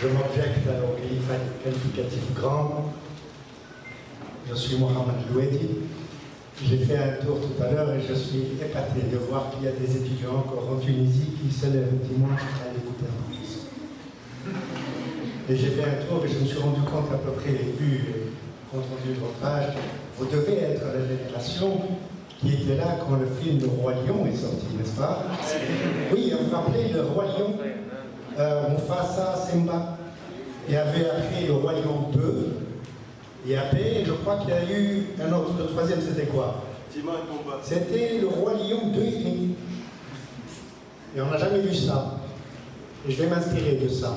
je m'objecte à au qualificatif grand. Je suis Mohamed Louedi. J'ai fait un tour tout à l'heure et je suis épaté de voir qu'il y a des étudiants encore en Tunisie qui se lèvent le dimanche à écouter un professeur. Et j'ai fait un tour et je me suis rendu compte à peu près, vu et compte rendu de votre âge, vous devez être la génération qui était là quand le film Le Roi Lion est sorti, n'est-ce pas? Oui, vous vous rappelez Le Roi Lion, Mufasa, Simba. Il y avait après Le Roi Lion 2. Et après, je crois qu'il y a eu un autre, le troisième, c'était quoi? Timon et Pumba. C'était Le Roi Lion 2 et demi. Et on n'a jamais vu ça. Et je vais m'inspirer de ça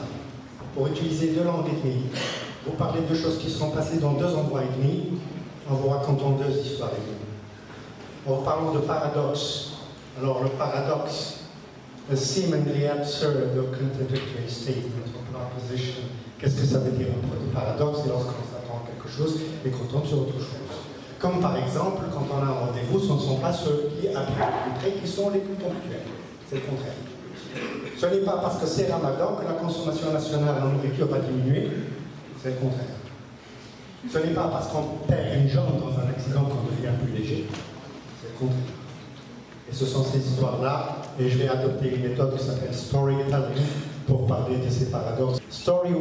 pour utiliser 2 langues et demie. Vous parlez de choses qui sont passées dans 2 endroits et demi, en vous racontant 2 histoires et demie. En vous parlant de paradoxe. Alors, le paradoxe, the seemingly absurd or contradictory statement or proposition. Qu'est-ce que ça veut dire un paradoxe? C'est lorsqu'on s'attend à quelque chose et qu'on tombe sur autre chose. Comme par exemple, quand on a un rendez-vous, ce ne sont pas ceux qui appliquent les traits qui sont les plus ponctuels. C'est le contraire. Ce n'est pas parce que c'est Ramadan que la consommation nationale en nourriture va diminuer. C'est le contraire. Ce n'est pas parce qu'on perd une jambe dans un accident qu'on devient plus léger. C'est le contraire. Et ce sont ces histoires-là, et je vais adopter une méthode qui s'appelle storytelling pour parler de ces paradoxes. Story 1,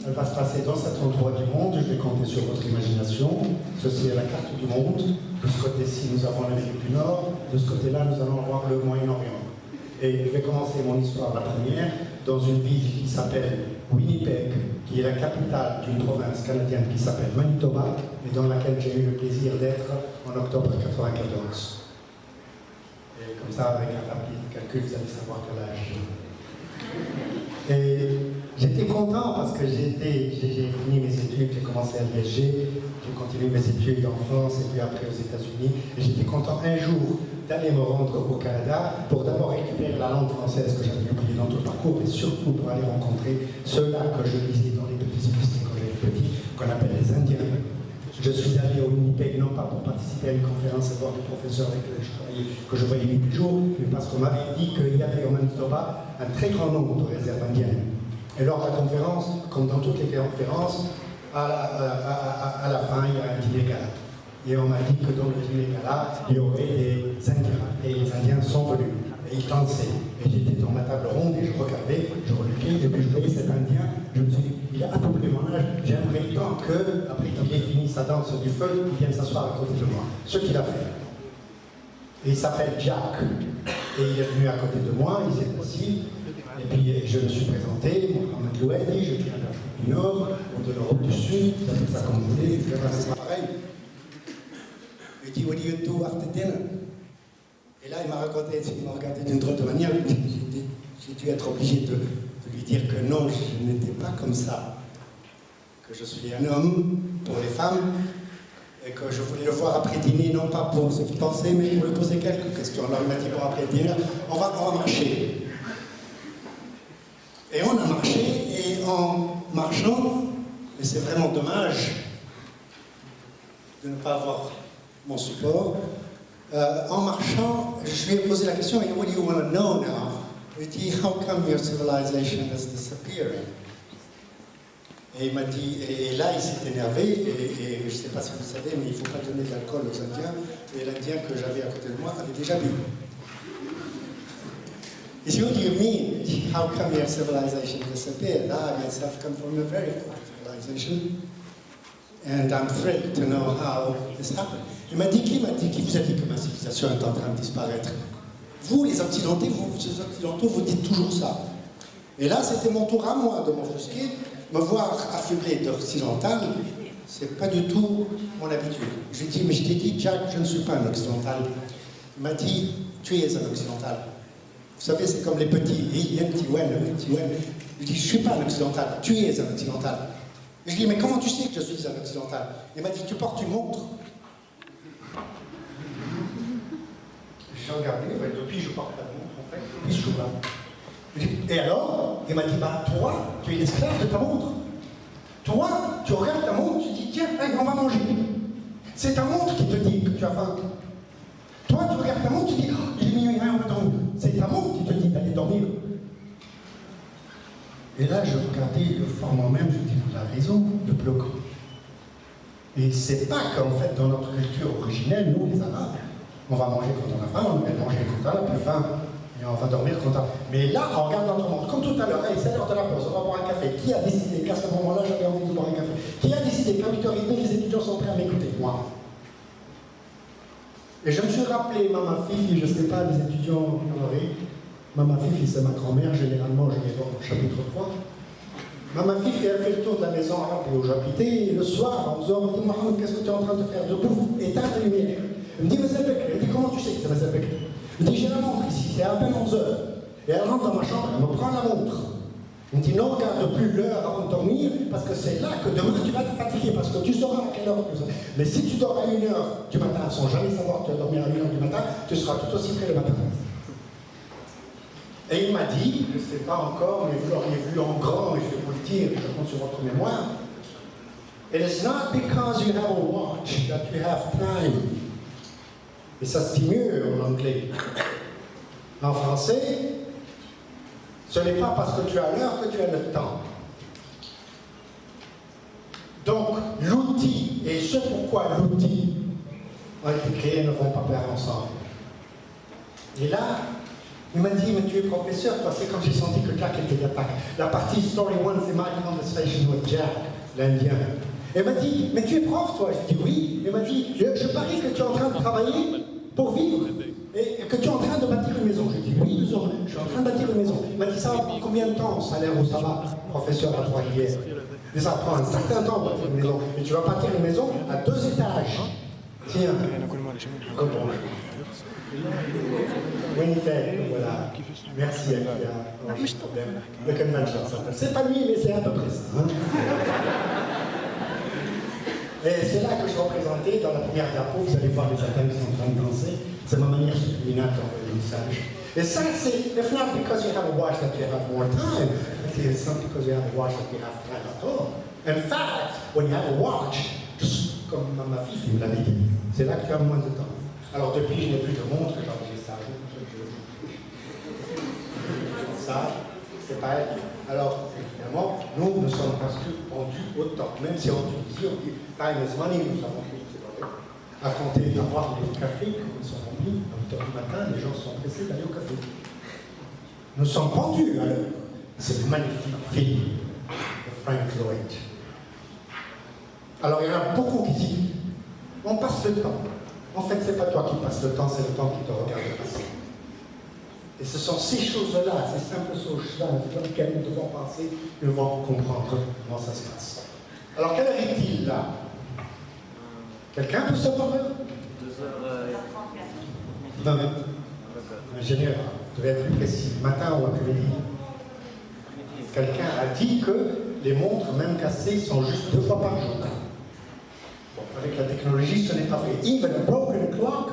elle va se passer dans cet endroit du monde, je vais compter sur votre imagination. Ceci est la carte du monde. De ce côté-ci, nous avons l'Amérique du Nord. De ce côté-là, nous allons voir le Moyen-Orient. Et je vais commencer mon histoire, la première, dans une ville qui s'appelle Winnipeg, qui est la capitale d'une province canadienne qui s'appelle Manitoba, et dans laquelle j'ai eu le plaisir d'être en octobre 1994. Et comme ça, avec un rapide calcul, vous allez savoir quel âge j'ai. Et j'étais content parce que j'ai fini mes études, j'ai commencé à l'ISG, j'ai continué mes études en France et puis après aux États-Unis. Et j'étais content un jour d'aller me rendre au Canada pour d'abord récupérer la langue française que j'avais oubliée dans tout le parcours, mais surtout pour aller rencontrer ceux-là que je lisais dans les petits lycées quand j'étais petit, qu'on appelle les Indiens. Je suis allé au Winnipeg non pas pour participer à une conférence et voir des professeurs avec lesquels je travaillais, que je voyais tous les jours, mais parce qu'on m'avait dit qu'il y avait au Manitoba un très grand nombre de réserves indiennes. Et lors de la conférence, comme dans toutes les conférences, à la fin, il y a un dîner gala. Et on m'a dit que dans le dîner gala, il y aurait des Indiens. Et les Indiens sont venus. Et ils dansaient. Et j'étais dans ma table ronde et je regardais, je reluquais, et puis je voyais cet Indien. Je me suis dit, il a à peu près mon âge, j'aimerais tant que, après qu'il ait fini sa danse du feu, il vienne s'asseoir à côté de moi. Ce qu'il a fait. Et il s'appelle Jack. Et il est venu à côté de moi, il s'est assis. Et puis je me suis présenté, Mohamed Louedi, je viens d'Afrique du Nord, ou de l'Europe du Sud, vous appelez ça comme vous voulez, c'est pas pareil. Il dit, what do you do after dinner? Et là, il m'a raconté, il m'a regardé d'une drôle de manière, j'ai dû être obligé de lui dire que non, je n'étais pas comme ça, que je suis un homme pour les femmes, et que je voulais le voir après dîner, non pas pour ce qu'il pensait, mais pour lui poser quelques questions. Alors il m'a dit, bon, après le dîner, on va marcher. Et on a marché, et en marchant, et c'est vraiment dommage de ne pas avoir mon support, en marchant, je lui ai posé la question, what do you want to know now? Il dit, how come your civilization is disappearing? Et il m'a dit, et là il s'est énervé, et je ne sais pas si vous savez, mais il ne faut pas donner de l'alcool aux Indiens, et l'Indien que j'avais à côté de moi avait déjà bu. He said, what do you mean? How come your civilization disappeared? I myself come from a very old civilization, and I'm thrilled to know how this happened. Il m'a dit, qui vous a dit que ma civilisation est en train de disparaître? Vous, les Occidentaux, vous dites toujours ça. Et là, c'était mon tour à moi de m'offusquer. Me voir affublé d'occidental, c'est pas du tout mon habitude. Je lui ai dit, mais je t'ai dit, Jack, je ne suis pas un occidental. Il m'a dit, tu es un occidental. Vous savez, c'est comme les petits. Je lui ai dit, je ne suis pas un occidental, tu es un occidental. Et je lui ai dit, mais comment tu sais que je suis un occidental? Il m'a dit, tu portes une montre. Je suis regardé, depuis je porte pas de montre, en fait, depuis je suis là. Et alors, il m'a dit, bah toi, tu es l'esclave de ta montre. Toi, tu regardes ta montre, tu dis, tiens, allez, on va manger. C'est ta montre qui te dit que tu as faim. Toi, tu regardes ta montre, tu dis, oh, il est minuit, on va dormir. C'est ta montre qui te dit d'aller dormir. Et là, je regardais le format même, je dis, vous avez raison, le bloc. Et c'est pas qu'en fait, dans notre culture originelle, nous, les Arabes, on va manger quand on a faim, on va manger quand on a plus faim, et on va dormir quand on a... Mais là, on regarde notre monde, comme tout à l'heure, hey, c'est l'heure de la pause, on va boire un café. Qui a décidé qu'à ce moment-là, j'avais envie de boire un café? Qui a décidé qu'à 8h30, les étudiants sont prêts à m'écouter? Moi. Et je me suis rappelé, Maman Fifi, je ne sais pas, les étudiants, Maman Fifi, c'est ma grand-mère, généralement, je vais voir au chapitre 3. Maman Fifi, elle fait le tour de la maison arabe où j'habitais, et le soir, en faisant, elle me dit, Mohamed, qu'est-ce que tu es en train de faire? De bouffe, éteins la lumière. Elle me dit, Mazal Bekr. Elle me dit, comment tu sais que c'est Mazal Bekr? Elle me dit, j'ai la montre ici, c'est à peine 11h. Et elle rentre dans ma chambre, elle me prend la montre. Elle me dit, ne regarde plus l'heure avant de dormir, parce que c'est là que demain tu vas te fatiguer, parce que tu sauras à quelle heure tu dors. Mais si tu dors à 1h du matin, sans jamais savoir que tu vas dormir à 1h du matin, tu seras tout aussi près le matin. Et il m'a dit, je ne sais pas encore, mais vous l'auriez vu en grand, et je vais vous le dire, je compte sur votre mémoire. It is not because you have a watch that you have time. Et ça se dit mieux en anglais. En français, ce n'est pas parce que tu as l'heure que tu as le temps. Donc, l'outil, et ce pourquoi l'outil a été créé, ne vont pas perdre ensemble. Et là, il m'a dit, mais tu es professeur, toi, c'est comme j'ai senti que Jack était d'attaque. La partie Story One, c'est My Conversation with Jack, l'Indien. Il m'a dit, mais tu es prof, toi? Je dis oui. Il m'a dit, je parie que tu es en train de travailler pour vivre et que tu es en train de bâtir une maison. Je dis oui, je suis en train de bâtir une maison. Il m'a dit, ça va prendre combien de temps, salaire au sabbat, professeur à Trois-Rivières? Et ça prend un certain temps pour bâtir une maison. Et tu vas bâtir une maison à 2 étages. Tiens, Winifred, voilà. Merci, Akia. Le convention, c'est pas lui, mais c'est à peu près ça. Hein? Et c'est là que je représentais, dans la première diapo, vous allez voir les atteintes qui sont en train de danser. C'est ma manière subliminale d'envoyer le message. Et ça, c'est, it's not because you have a watch that you have more time. It's not because you have a watch that you have time at all. In fact, when you have a watch, just comme ma fille me l'avait dit, c'est là que tu as moins de temps. Alors depuis, je n'ai plus de montre, j'enregistre ça. Ça, c'est pas elle. Alors, évidemment, nous ne sommes pas pendus au temps. Même si en Tunisie, on dit time is money, nous avons dit, c'est vrai. À compter d'avoir les cafés, comme ils sont remplis, à 8h du matin, les gens sont pressés d'aller au café. Nous sommes pendus à l'heure. Cette magnifique film de Frank Lloyd. Alors, il y en a beaucoup qui disent, on passe le temps. En fait, c'est pas toi qui passes le temps, c'est le temps qui te regarde passer. Et ce sont ces choses-là, ces simples choses-là, dans lesquelles nous devons penser, nous devons comprendre comment ça se passe. Alors, quelle heure est-il là? Quelqu'un peut savoir l'heure? 2h34. Non, mais, ingénieur, vous devez être plus précis, matin ou après-midi. Quelqu'un a dit que les montres, même cassées, sont juste 2 fois par jour. Bon, avec la technologie, ce n'est pas fait. Even a broken clock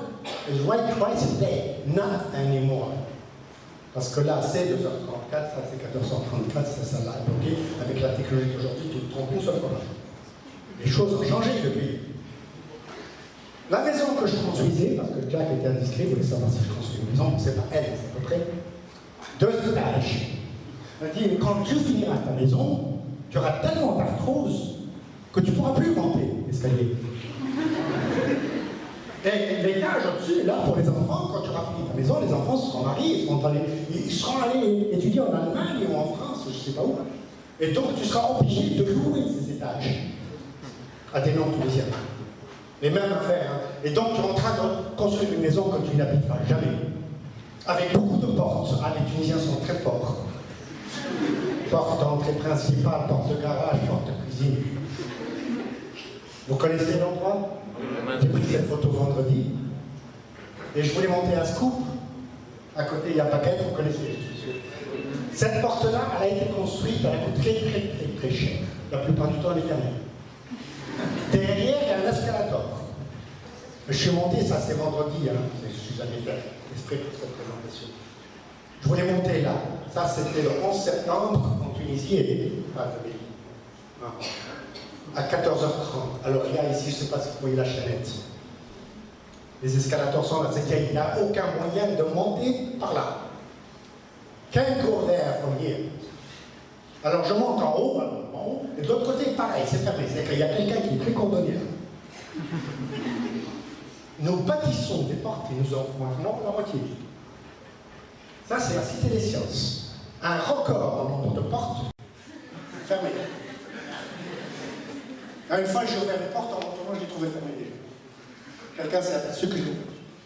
is right twice a day, not anymore. Parce que là, c'est 2h34, ça c'est 14h34, ça l'a bloqué. Avec la technologie d'aujourd'hui, tu te trompes une seule fois par jour. Les choses ont changé depuis. La maison que je construisais, parce que Jack était indiscret, vous voulez savoir si je construis une maison, c'est pas elle, c'est à peu près 2 étages. Elle dit, quand tu finiras ta maison, tu auras tellement d'arthrose que tu ne pourras plus monter l'escalier. Et l'étage au-dessus, là, pour les enfants, quand tu auras fini ta maison, les enfants seront mariés, ils seront allés étudier en Allemagne ou en France, je ne sais pas où. Et donc, tu seras obligé de louer ces étages à des non-tunisiens. Les mêmes affaires. Hein. Et donc, tu es en train de construire une maison que tu n'habiteras jamais. Avec beaucoup de portes. Ah, les Tunisiens sont très forts. Porte d'entrée principale, porte de garage, porte de cuisine. Vous connaissez l'endroit? J'ai pris cette photo vendredi. Et je voulais monter à Scoop. À côté, il y a Paquette, vous connaissez, je suis sûr. Cette porte-là, elle a été construite, elle a coûté très cher. La plupart du temps, elle est fermée. Derrière, il y a un escalator. Je suis monté, ça c'est vendredi, hein. Je suis allé faire exprès pour cette présentation. Je voulais monter là. Ça c'était le 11 septembre en Tunisie et pas de pays. À 14h30. Alors il y a ici, je ne sais pas si vous voyez la chaînette. Les escalators sont là, c'est qu'il n'y a aucun moyen de monter par là. Can't go there from here. Alors je monte en haut, et de l'autre côté, pareil, c'est fermé. C'est qu'il y a quelqu'un qui est très cordonnier. Nous bâtissons des portes et nous en fermons la moitié. Ça, c'est la Cité des Sciences. Un record en nombre de portes fermées. Une fois, j'ai ouvert les portes, en retournant, je l'ai trouvé fermé déjà. Quelqu'un s'est aperçu que j'ai.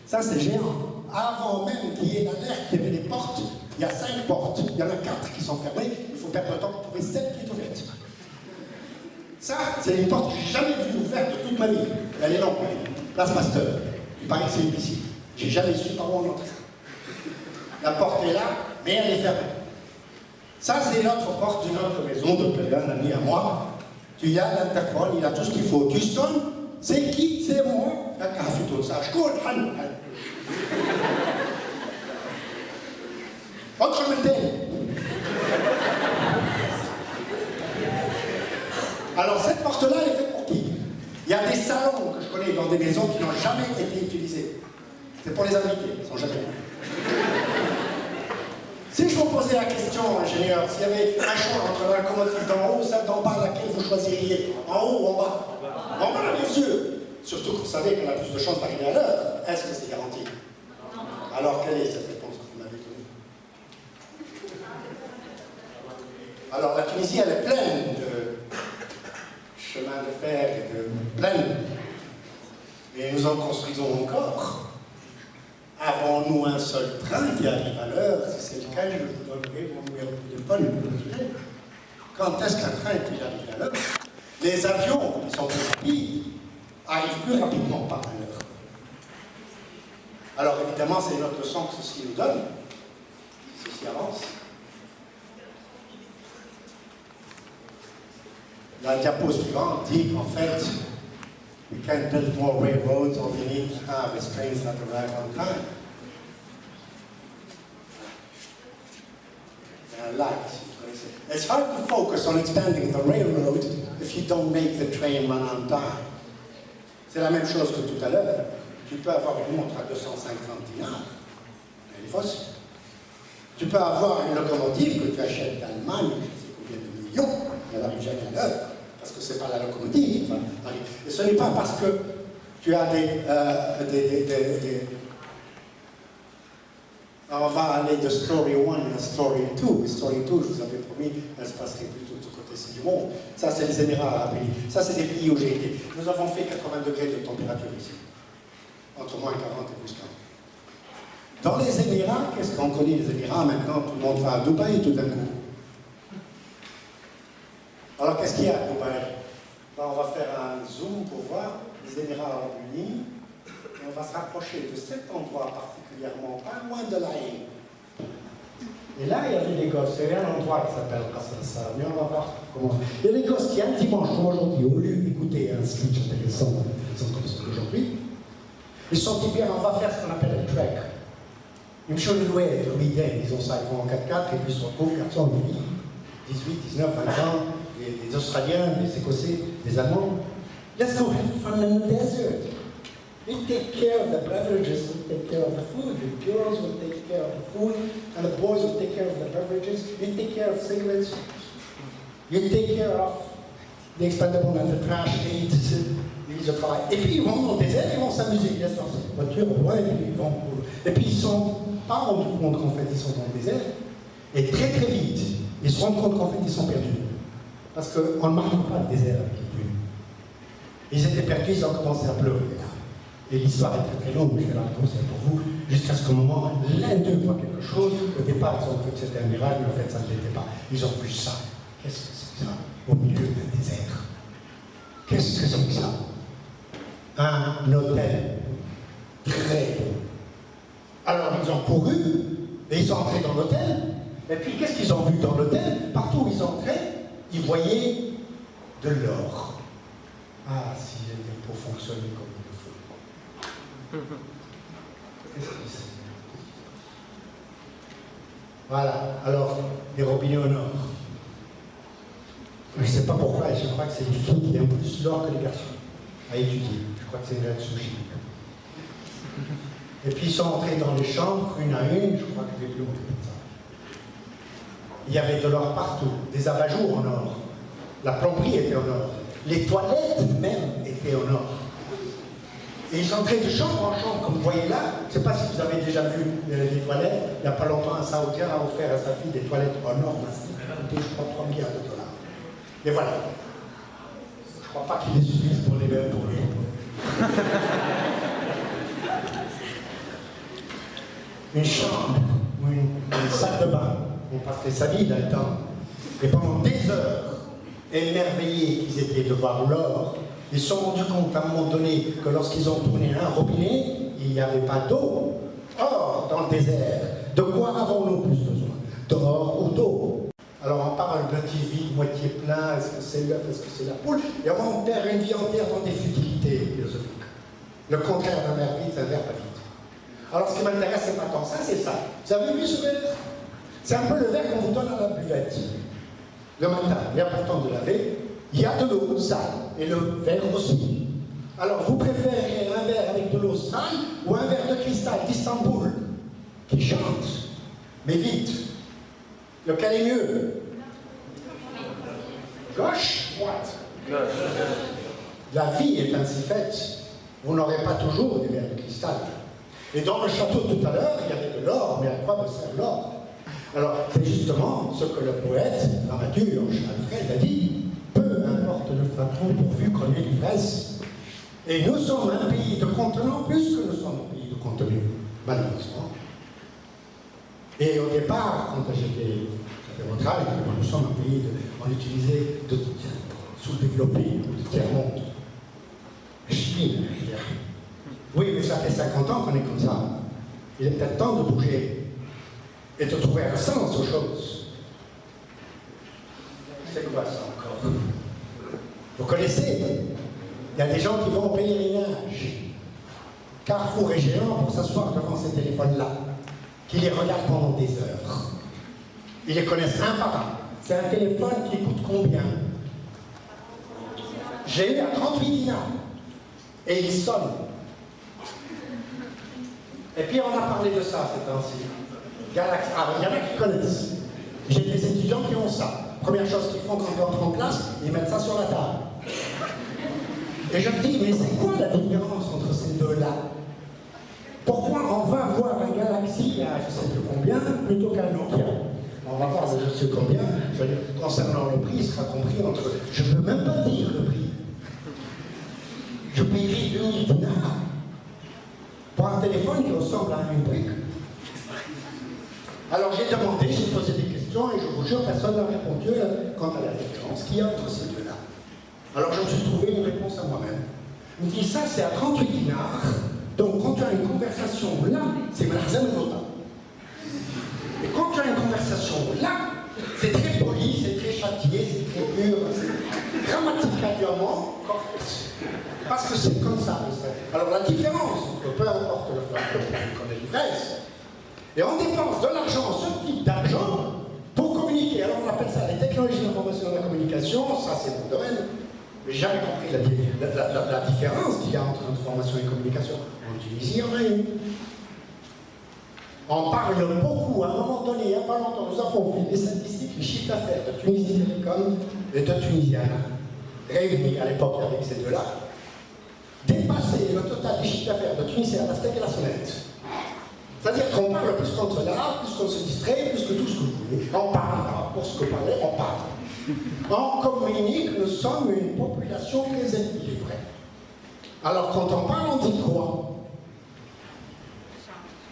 Ça, c'est géant. Avant même qu'il y ait l'alerte qu'il y avait des portes, il y a 5 portes. Il y en a 4 qui sont fermées. Il faut perdre le temps pour trouver celle qui est ouverte. Ça, c'est une porte que je n'ai jamais vue ouverte de toute ma vie. Elle est longue, Place Pasteur. Il paraît que c'est une piscine. J'ai jamais su par où on entrait. La porte est là, mais elle est fermée. Ça, c'est l'autre porte d'une autre maison d'un ami à moi. Tu y as l'interphone, il a tout ce qu'il faut. Tu sonnes, c'est qui? C'est moi. La café, tout ça. Je cours, autre méthode. Alors, cette porte-là, elle est faite pour qui? Il y a des salons que je connais dans des maisons qui n'ont jamais été utilisés. C'est pour les invités, ils ne sont jamais venus. Si je vous posais la question, ingénieur, s'il y avait un choix entre la locomotive d'en haut ou celle d'en bas, laquelle vous choisiriez? En haut ou en bas? En bas, bien sûr. Surtout que vous savez qu'on a plus de chances d'arriver à l'heure. Est-ce que c'est garanti? Alors, quelle est cette réponse que vous m'avez donnée? Alors, la Tunisie, elle est pleine de chemins de fer et de plaines. Et nous en construisons encore. Avons-nous un seul train qui arrive à l'heure? Si c'est le cas, je vous donnerai mon numéro de téléphone. Quand est-ce qu'un train arrive à l'heure? Les avions, qui sont plus rapides, arrivent plus rapidement par l'heure. Alors évidemment, c'est notre leçon que ceci nous donne. Ceci avance. La diapo suivante dit qu'en fait, we can't build more railroads, all we need to have is trains that arrive on time. It's hard to focus on expanding the railroad if you don't make the train run on time. C'est la même chose que tout à l'heure. Tu peux avoir une montre à 250 dinars, elle est fausse. Tu peux avoir une locomotive que tu achètes d'Allemagne, je ne sais combien de millions, elle n'arrive jamais à l'heure. Parce que ce n'est pas la locomotive. Et ce n'est pas parce que tu as on va aller de Story 1 à Story 2. Story 2, je vous avais promis, elle se passerait plutôt de ce côté-ci du monde. Ça, c'est les Émirats arabes unis. Ça, c'est des pays où j'ai été. Nous avons fait 80 degrés de température ici. Entre moins 40 et plus 40. Dans les Émirats, qu'est-ce qu'on connaît les Émirats? Maintenant, tout le monde va à Dubaï tout d'un coup. Alors, qu'est-ce qu'il y a à Dubaï? Ben, on va faire un zoom pour voir les Émirats arabes unis. Et on va se rapprocher de cet endroit particulièrement, pas loin de la Haye. Et là, il y avait des gosses. Il y a un endroit qui s'appelle Qasr Salam. Mais on va voir comment. Il y a des gosses qui, un dimanche comme aujourd'hui, au lieu d'écouter un speech intéressant comme celui d'aujourd'hui, ils se sont dit bien, on va faire ce qu'on appelle un trek. Ils me changent de louer, ils ont ça, ils vont en 4x4 et puis ils se retrouvent, garçons, une fille, 18, 19, 20 ans, des Australiens, des Écossais, des Allemands. Let's go have fun in the desert. We take care of the beverages, we take care of the food. The girls will take care of the food, and the boys will take care of the beverages. You take care of cigarettes. You take care of the expendable and the trash they eat. Ils se travaillent. Et puis ils vont dans le désert, ils vont s'amuser. Ils laissent leur voiture au loin et puis ils vont. Et puis ils ne sont pas rendus compte qu'en fait ils sont dans le désert. Et très très vite, ils se rendent compte qu'en fait ils sont perdus. Parce qu'on ne marche pas le désert avec les plumes. Ils étaient perdus, ils ont commencé à pleurer. Et l'histoire est très très longue, mais je vais la raconter pour vous, jusqu'à ce qu'au moment, l'un d'eux voit quelque chose. Au départ, ils ont cru que c'était un miracle, mais en fait, ça ne l'était pas. Ils ont vu ça. Qu'est-ce que c'est que ça? Au milieu d'un désert. Qu'est-ce que c'est que ça? Un hôtel. Très beau. Alors, ils ont couru, et ils sont entrés dans l'hôtel. Et puis, qu'est-ce qu'ils ont vu dans l'hôtel? Partout où ils entraient, ils voyaient de l'or. Ah, si les dépôts fonctionnaient comme il le faut. Qu'est-ce que c'est? Voilà, alors, les robinets au nord. Je ne sais pas pourquoi, je crois que c'est les filles qui aiment plus l'or que les garçons à étudier. Je crois que c'est une réaction chimique. Et puis ils sont entrés dans les chambres, une à une, je crois qu'il y avait plus longtemps que ça. il y avait de l'or partout, des abat-jours en or. La plomberie était en or. Les toilettes même étaient en or. Et ils entraient de chambre en chambre, comme vous voyez là. Je ne sais pas si vous avez déjà vu des toilettes. Il n'y a pas longtemps, un Saoudien a offert à sa fille des toilettes en or massif. Ça a coûté, je crois, 3 milliards de dollars. Mais voilà. Je ne crois pas qu'ils les utilisent pour les mêmes pour eux. Une chambre ou une salle de bain. On passerait sa vie là-dedans. Et pendant des heures, émerveillés qu'ils étaient de voir l'or, ils se sont rendus compte à un moment donné que lorsqu'ils ont tourné un robinet, il n'y avait pas d'eau. Or, dans le désert, de quoi avons-nous plus besoin? D'or ou d'eau? Alors on parle d'un petit vide moitié plein, est-ce que c'est l'œuf, est-ce que c'est la poule? Et on perd une vie entière dans des futilités philosophiques. Le contraire d'un verre vide, c'est un verre pas vide. Alors ce qui m'intéresse, c'est pas tant ça, c'est ça. Vous avez vu ce verre? C'est un peu le verre qu'on vous donne à la buvette. Le matin, il n'y a pas le temps de laver, il y a de l'eau sale, et le verre aussi. Alors vous préférez un verre avec de l'eau sale ou un verre de cristal d'Istanbul qui chante, mais vite? Lequel est mieux? Gauche, droite? La vie est ainsi faite. Vous n'aurez pas toujours des verres de cristal. Et dans le château tout à l'heure, il y avait de l'or, mais à quoi me sert l'or? Alors, c'est justement ce que le poète, dramaturge Alfred a dit, peu importe le flacon pourvu qu'on ait l'ivresse. Et nous sommes un pays de contenant plus que nous sommes un pays de contenu, malheureusement. Et au départ, quand j'étais votre âge, nous sommes un pays, on utilisait de sous-développé, de tiers-monde. Chine, je veux dire. Oui, mais ça fait 50 ans qu'on est comme ça. Il est peut-être temps de bouger et de trouver un sens aux choses. C'est quoi ça encore? Vous connaissez? Il y a des gens qui vont au pèlerinage, Carrefour et géant, pour s'asseoir devant ces téléphones-là, qui les regardent pendant des heures. Ils les connaissent un par un. C'est un téléphone qui coûte combien? J'ai eu à 38 dinars. Et il sonne. Et puis on a parlé de ça ces temps-ci. Galaxy. Ah, il y en a qui connaissent. J'ai des étudiants qui ont ça. Première chose qu'ils font quand ils entrent en classe, ils mettent ça sur la table. Et je me dis, mais c'est quoi la différence entre ces deux-là? Pourquoi on va voir un Galaxy à je ne sais plus combien plutôt qu'un Nokia? On va voir je ne sais combien. Je veux dire, concernant le prix, il sera compris entre. Je ne peux même pas dire le prix. Je paierai 2000 dinars pour un téléphone qui ressemble à une brique. Alors j'ai demandé, j'ai posé des questions et je vous jure, personne n'a répondu quant à la différence qu'il y a entre ces deux-là. Alors je me suis trouvé une réponse à moi-même. Je me dis, ça c'est à 38 dinars, donc quand tu as une conversation là, c'est Malazem et Nota. Et quand tu as une conversation là, c'est très poli, c'est très châtié, c'est très pur, c'est grammaticalement correct. Parce que c'est comme ça. Alors la différence, peu importe le flacon qu'on ait l'ivresse, et on dépense de l'argent, ce type d'argent, pour communiquer. Alors on appelle ça les technologies de l'information et de la communication, ça c'est mon domaine. Mais j'ai jamais compris la différence qu'il y a entre information et communication. En Tunisie, il y en a une. On parle beaucoup, à un moment donné, il n'y a pas longtemps, nous avons vu les statistiques, les chiffres d'affaires de Tunisie Télécom et de Tunisiana, réunis à l'époque avec ces deux-là, dépasser le total des chiffres d'affaires de Tunisiana, la steak et la sonnette. C'est-à-dire qu'on parle plus qu'on se lave, plus qu'on se distrait, plus que tout ce que vous voulez. On parle, pour ce que parler, on parle. En communique, nous sommes une population très équilibrée. Alors quand on parle, on dit quoi?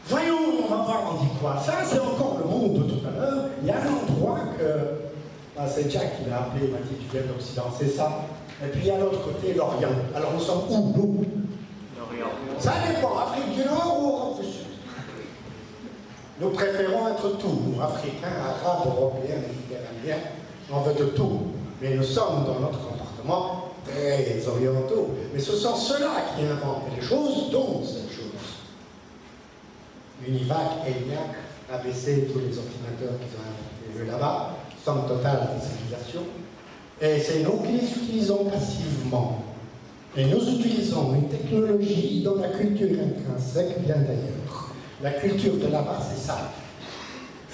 Voyons, on va voir, on dit quoi? Ça, c'est encore le monde de tout à l'heure. Il y a un endroit que... c'est Jack qui l'a appelé, il m'a dit, tu viens de l'Occident, c'est ça. Et puis il y a l'autre côté, l'Orient. Alors nous sommes où, nous? L'Orient. Ça dépend, Afrique du Nord ou Europe du Sud? Nous préférons être tout, nous, Africains, Arabes, Européens, Méditerranéens, on veut de tout. Mais nous sommes, dans notre comportement, très orientaux. Mais ce sont ceux-là qui inventent les choses, dont cette chose. Univac, ENIAC, ABC, tous les ordinateurs qu'ils ont inventés là-bas, somme totale de civilisation. Et c'est nous qui les utilisons passivement. Et nous utilisons une technologie dont la culture intrinsèque vient d'ailleurs. La culture de là-bas, c'est ça.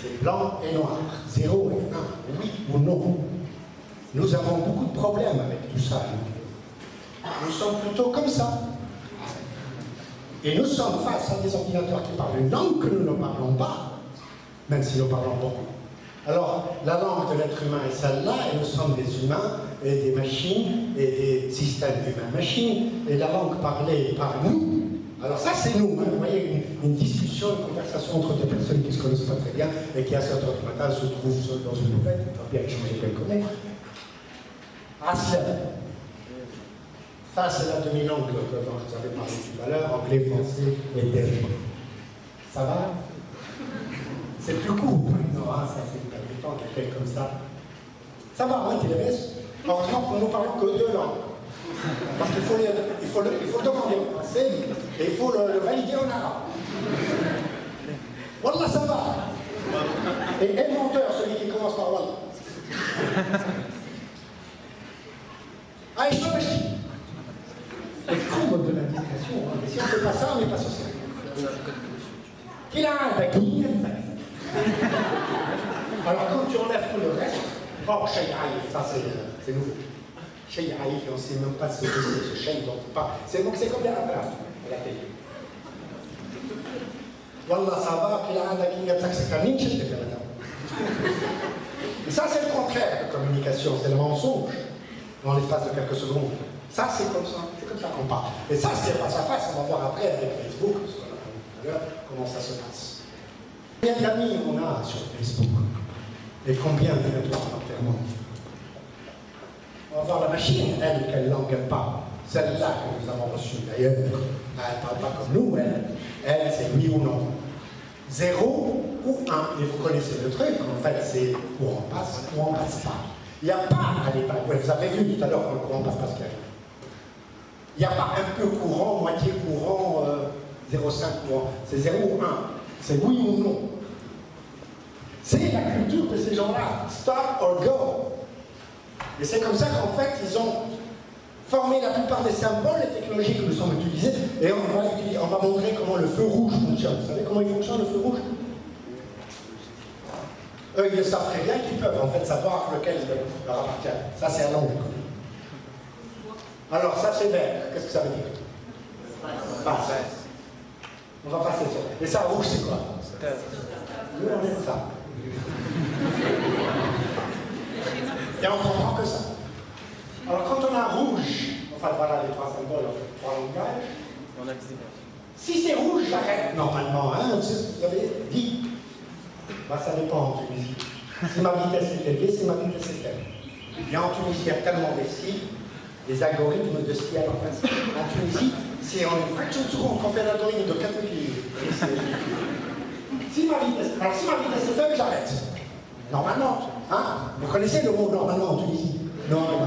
C'est blanc et noir, 0 et 1, oui ou non. Nous avons beaucoup de problèmes avec tout ça. Nous sommes plutôt comme ça. Et nous sommes face à des ordinateurs qui parlent une langue que nous ne parlons pas, même si nous parlons beaucoup. Alors, la langue de l'être humain est celle-là, et nous sommes des humains et des machines, et des systèmes humains-machines, et la langue parlée par nous. Alors ça, c'est nous. Hein. Vous voyez, une discussion, une conversation entre deux personnes qui ne se connaissent pas très bien, et qui à 7 heures du matin se trouvent dans une nouvelle, ils peuvent bien échanger quelques mots. Racial. Ça, c'est la demi-langue dont vous avez parlé tout à l'heure, anglais, français et belge. Ça va? C'est plus court maintenant, hein, ça c'est pas quelqu'un comme ça. Ça va, hein, Télébès? Par exemple, nous ne parlons que deux langues. Parce qu'il faut, le demander en français et il faut le valider en arabe. Wallah, ça va. Et menteur, celui qui commence par Wallah. Ah, je peux le comble de l'indiscrétion. Hein. Et si on ne fait pas ça, on n'est pas social. Qu'il a un baguille. Alors quand tu enlèves tout le reste, oh, Cheikh Haïf, ça c'est nouveau. Cheikh Haïf, on ne sait même pas ce que c'est ce Cheikh dont on parle. C'est comme des rappeurs à la télé. Wallah, ça va, qu'il a un baguille, c'est Camille, je te fais maintenant. Et ça, c'est le contraire de communication, c'est le mensonge dans l'espace de quelques secondes. Ça, c'est comme ça qu'on parle. Et ça, c'est face à face, on va voir après avec Facebook, ce qu'on a vu tout à l'heure, comment ça se passe. Combien d'amis on a sur Facebook? Et combien de parlementairement? On va voir la machine, elle, quelle langue elle parle. Celle-là que nous avons reçue d'ailleurs, elle ne parle pas comme nous, elle c'est oui ou non. 0 ou 1. Et vous connaissez le truc, en fait, c'est où on passe ou on passe pas. Il n'y a pas à l'état. Vous avez vu tout à l'heure quand le courant passe pas ce qu'il y a. Il n'y a pas un peu courant, moitié courant, 0,5 courant. C'est 0 ou 1. C'est oui ou non. C'est la culture de ces gens-là. Stop or go. Et c'est comme ça qu'en fait, ils ont formé la plupart des symboles et technologies que nous sommes utilisés. Et on va montrer comment le feu rouge fonctionne. Vous savez comment il fonctionne, le feu rouge? Eux, ils le savent très bien qu'ils peuvent en fait savoir lequel leur appartient. Ça, c'est à l'angle. Alors, ça, c'est vert. Qu'est-ce que ça veut dire? Passe. On va passer ça. Et ça, rouge, c'est quoi? Nous, on aime ça. Et on comprend que ça. Alors, quand on a rouge, enfin, voilà les trois symboles, en fait, trois langages. Si c'est rouge, j'arrête normalement. Hein, vous avez dit. Bah, ça dépend en Tunisie. Si ma vitesse est élevée, si ma vitesse est faible. Et en Tunisie, il y a tellement de cibles, des algorithmes de ciel en fait. En Tunisie, c'est en une fraction de seconde qu'on fait l'algorithme de 4 km. Si ma vitesse est faible, j'arrête. Normalement. Hein? Vous connaissez le mot normalement en Tunisie? Normalement.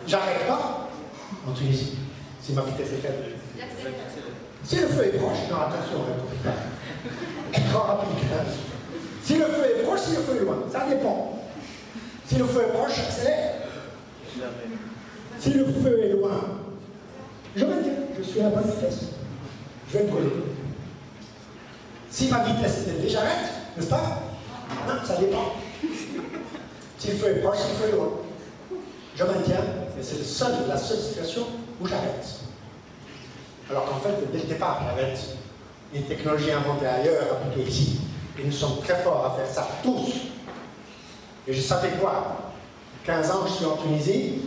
J'arrête pas en Tunisie. Si ma vitesse est faible. Si le feu est proche, non, attention, trop rapide. Si le feu est proche, si le feu est loin, ça dépend. Si le feu est proche, j'accélère. Si le feu est loin, je vais dire, je suis à la bonne vitesse. Je vais me coller. Si ma vitesse est élevée, j'arrête, n'est-ce pas? Non, ça dépend. Si le feu est proche, si le feu est loin. Je maintiens, mais c'est la seule situation où j'arrête. Alors qu'en fait, dès le départ, j'arrête. Une technologie inventée ailleurs, appliquée ici. Et nous sommes très forts à faire ça, tous. Et je savais quoi? 15 ans, je suis en Tunisie.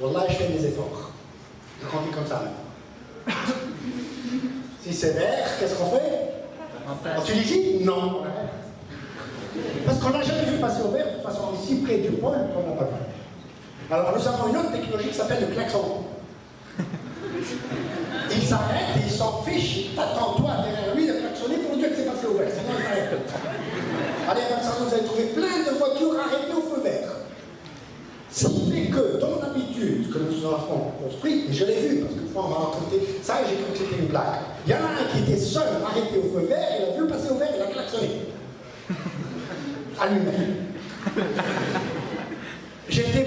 Wallah, je fais des efforts. Je conduis comme ça. Si c'est vert, qu'est-ce qu'on fait? En Tunisie? Non. Parce qu'on n'a jamais vu passer au vert, de toute façon, ici, près du pôle, on n'a pas vu. Alors, nous avons une autre technologie qui s'appelle le klaxon. Il s'arrête et il s'en fiche. Attends-toi derrière lui de klaxonner pour dire que c'est passé au vert. Sinon, il s'arrête. Allez, comme ça, vous allez trouver plein de voitures arrêtées au feu vert. Ce qui fait que, dans l'habitude que nous avons construit, et je l'ai vu, parce que fois on m'a raconté ça et j'ai cru que c'était une blague. Il y en a un qui était seul, arrêté au feu vert, il a vu passer au vert, il a klaxonné. À lui-même. J'étais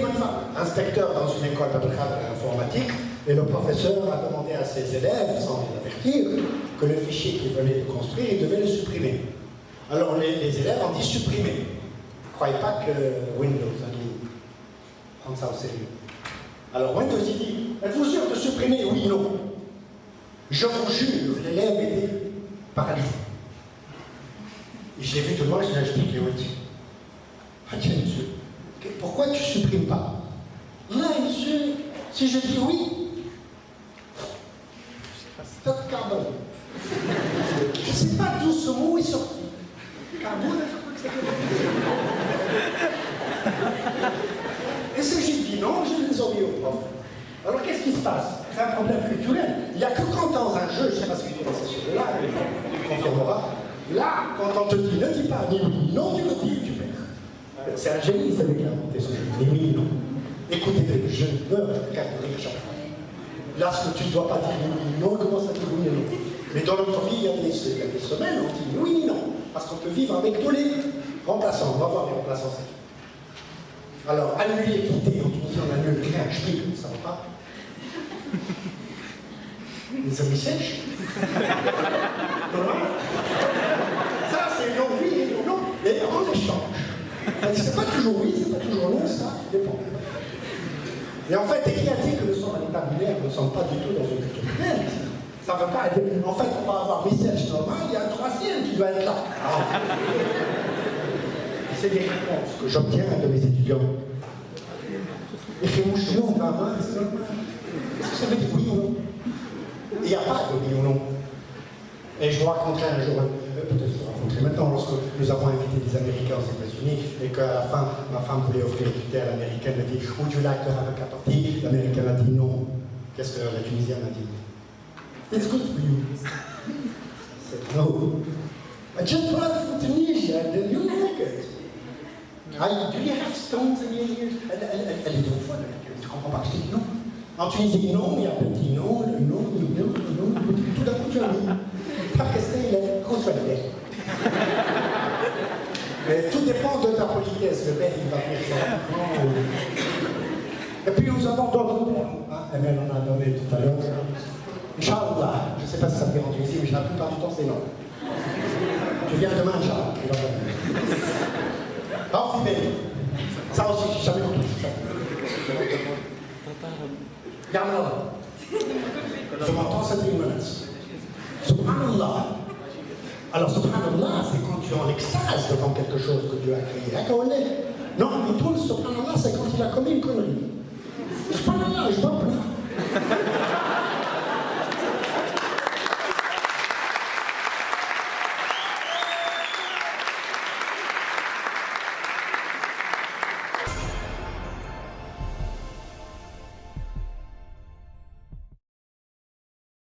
inspecteur dans une école d'informatique et le professeur a demandé à ses élèves, sans les avertir, que le fichier qu'il venait de construire, il devait le supprimer. Alors les élèves ont dit supprimer. Ne croyez pas que Windows allait prendre ça au sérieux. Alors Windows il dit, êtes-vous sûr de supprimer? Oui, non. Je vous jure, l'élève était paralysé. Et je l'ai vu de moi, je l'ai expliqué, oui. Ah tiens, monsieur, pourquoi tu ne supprimes pas? Là, monsieur, si je dis oui, stop carbone. Je ne sais pas d'où ce mot est sorti. Carbone, je crois que c'est Et si j'ai dit non, je les aurais au prof. Alors qu'est-ce qui se passe? C'est un problème culturel. Il n'y a que quand dans un jeu, je ne sais pas ce que tu penses sur ce jeu-là, il confirmera. Là, quand on te dit ne dis pas ni oui ni non, tu le dis, tu perds. C'est un génie, c'est lui qui a inventé ce jeu. Ni oui ni non. Écoutez, je meurs de regarder chaque fois. Là, ce que tu ne dois pas dire ni oui ni non, commence à dire oui ni non. Mais dans notre vie, il y a des semaines, on dit ni oui ni non. Parce qu'on peut vivre avec tous les remplaçants. On va voir les remplaçants. Alors, annuler, quitter, en Tunisie, on annule rien, je prie, ça va pas. Les amis sèches. Ça, c'est non, oui et non. Et on échange. C'est pas toujours oui, c'est pas toujours non, ça dépend. Et en fait, et qui a dit que le son à l'état binaire ne ressemble pas du tout dans une culture humaine? Ça ne veut pas être. En fait, on va avoir message normal, il y a un troisième qui doit être là. C'est des réponses que j'obtiens de mes étudiants. Et chez Mouchon, on va voir, c'est normal. Est-ce que ça veut dire oui ou non? Il n'y a pas de oui ou non. Et je vous raconterai un jour, peut-être je vous raconterai maintenant, lorsque nous avons invité des Américains aux États-Unis et qu'à la fin, ma femme voulait offrir du thé à l'Américaine, elle a dit would you like to have a cup of tea? L'Américaine a dit non. Qu'est-ce que la Tunisienne a dit? It's good for you. I said no. I just brought from Tunisia and you like it. Do you have stones in your ears? Elle est trop folle, tu comprends pas. Je dis non. En Tunisie, non, il y a petit non, le non, tout d'un coup tu as mis. Pas rester, il est consolé. Mais tout dépend de ta politesse. Le père, il va faire ça. Et puis nous avons d'autres termes. Emel en a donné tout à l'heure. Inch'Allah, je ne sais pas si ça me fait en Tunisie, mais la plupart du temps c'est non. Tu viens demain, Inch'Allah. Ça aussi, j'ai jamais compris ça. Yarmallah. Je m'entends 7 minutes. Subhanallah. Alors, subhanallah, c'est quand tu es en extase devant quelque chose que Dieu a créé. D'accord? Non, mais tout le subhanallah, c'est quand il a commis une connerie. Subhanallah, je vois plus.